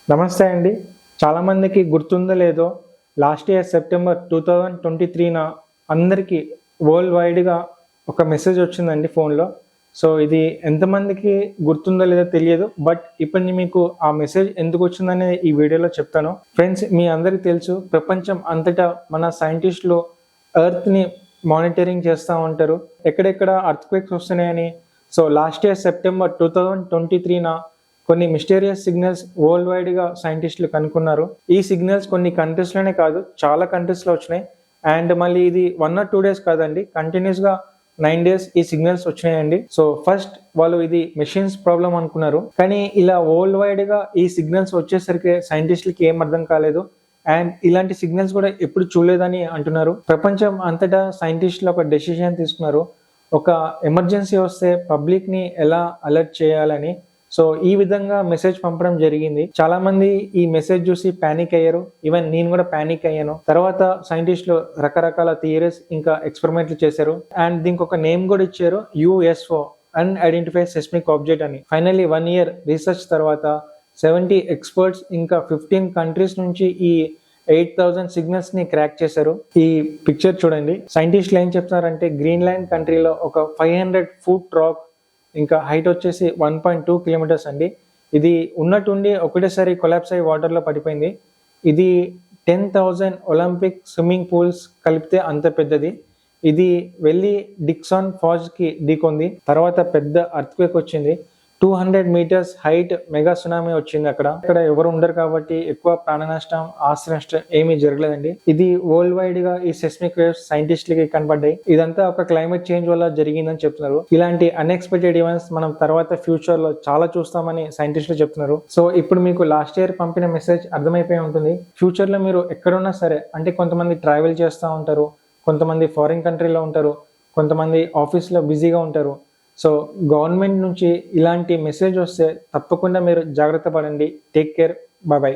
నమస్తే అండి. చాలామందికి గుర్తుందో లేదో లాస్ట్ ఇయర్ సెప్టెంబర్ 2023న అందరికీ వరల్డ్ వైడ్‌గా ఒక మెసేజ్ వచ్చిందండి ఫోన్‌లో. సో, ఇది ఎంతమందికి గుర్తుందో లేదో తెలియదు. బట్ ఇప్పుడు నేను మీకు ఆ మెసేజ్ ఎందుకొచ్చిందనేది ఈ వీడియోలో చెప్తాను. ఫ్రెండ్స్, మీ అందరికీ తెలుసు ప్రపంచం అంతటా మన సైంటిస్టులు ఎర్త్‌ని మానిటరింగ్ చేస్తా ఉంటారు. ఎక్కడెక్కడ ఎర్త్‌క్వేక్స్ వస్తున్నాయని. సో, లాస్ట్ ఇయర్ సెప్టెంబర్ 2023న కొన్ని మిస్టీరియస్ సిగ్నల్స్ వరల్డ్ వైడ్‌గా సైంటిస్టులు కనుక్కున్నారు. ఈ సిగ్నల్స్ కొన్ని కంట్రీస్‌లోనే కాదు, చాలా కంట్రీస్‌లో వచ్చినాయి. అండ్ మళ్ళీ ఇది 1 ఆర్ 2 డేస్ కాదండి, కంటిన్యూస్‌గా 9 డేస్ ఈ సిగ్నల్స్ వచ్చినాయండి. సో ఫస్ట్ వాళ్ళు ఇది మెషిన్స్ ప్రాబ్లం అనుకున్నారు. కానీ ఇలా వరల్డ్ వైడ్‌గా ఈ సిగ్నల్స్ వచ్చేసరికి సైంటిస్టులకి ఏం అర్థం కాలేదు. అండ్ ఇలాంటి సిగ్నల్స్ కూడా ఎప్పుడు చూడలేదని అంటున్నారు. ప్రపంచం అంతటా సైంటిస్టులు ఒక డెసిషన్ తీసుకున్నారు. ఒక ఎమర్జెన్సీ వస్తే పబ్లిక్‌ని ఎలా అలర్ట్ చేయాలని. సో ఈ విధంగా మెసేజ్ పంపడం జరిగింది. చాలా మంది ఈ మెసేజ్ చూసి పానిక్ అయ్యారు. ఈవెన్ నేను కూడా పానిక్ అయ్యాను. తర్వాత సైంటిస్టులు రకరకాల థియరీస్ ఇంకా ఎక్స్పెరిమెంట్లు చేశారు. అండ్ దీనికి ఒక నేమ్ కూడా ఇచ్చారు, USO, అన్ఐడెంటిఫైడ్ సెస్మిక్ ఆబ్జెక్ట్ అని. ఫైనల్లీ 1 ఇయర్ రీసెర్చ్ తర్వాత 70 ఎక్స్పర్ట్స్ ఇంకా 15 కంట్రీస్ నుంచి ఈ 8,000 సిగ్నల్స్ ని క్రాక్ చేశారు. ఈ పిక్చర్ చూడండి. సైంటిస్టులు ఏం చెప్తున్నారంటే గ్రీన్లాండ్ కంట్రీలో ఒక 500 ఫుట్ రాక్ ఇంకా హైట్ వచ్చేసి 1.2 కిలోమీటర్స్ అండి. ఇది ఉన్నట్టుండి ఒకటేసారి కొలాప్స్ అయ్యి వాటర్లో పడిపోయింది. ఇది 10,000 ఒలింపిక్ స్విమ్మింగ్ పూల్స్ కలిపితే అంత పెద్దది. ఇది వెళ్ళి డిక్సాన్ ఫాల్స్కి ఢీకొంది. తర్వాత పెద్ద ఎర్త్క్వేక్ వచ్చింది. 200 మీటర్స్ హైట్ మెగా సునామీ వచ్చింది. అక్కడ ఎవరు ఉండరు కాబట్టి ఎక్కువ ప్రాణ నష్టం, ఆస్తి నష్టం ఏమీ జరగలేదండి. ఇది వరల్డ్ వైడ్ గా ఈ సెస్మిక్ వేవ్స్ సైంటిస్టులకి కనబడ్డాయి. ఇదంతా ఒక క్లైమేట్ చేంజ్ వల్ల జరిగిందని చెప్తున్నారు. ఇలాంటి అన్ఎక్స్పెక్టెడ్ ఈవెంట్స్ మనం తర్వాత ఫ్యూచర్ లో చాలా చూస్తామని సైంటిస్టులు చెప్తున్నారు. సో ఇప్పుడు మీకు లాస్ట్ ఇయర్ పంపిన మెసేజ్ అర్థమైపోయి ఉంటుంది. ఫ్యూచర్ లో మీరు ఎక్కడున్నా సరే, అంటే కొంతమంది ట్రావెల్ చేస్తూ ఉంటారు, కొంతమంది ఫారిన్ కంట్రీలో ఉంటారు, కొంతమంది ఆఫీస్లో బిజీగా ఉంటారు. సో గవర్నమెంట్ నుంచి ఇలాంటి మెసేజ్ వస్తే తప్పకుండా మీరు జాగ్రత్త పడండి. Take care. Bye bye.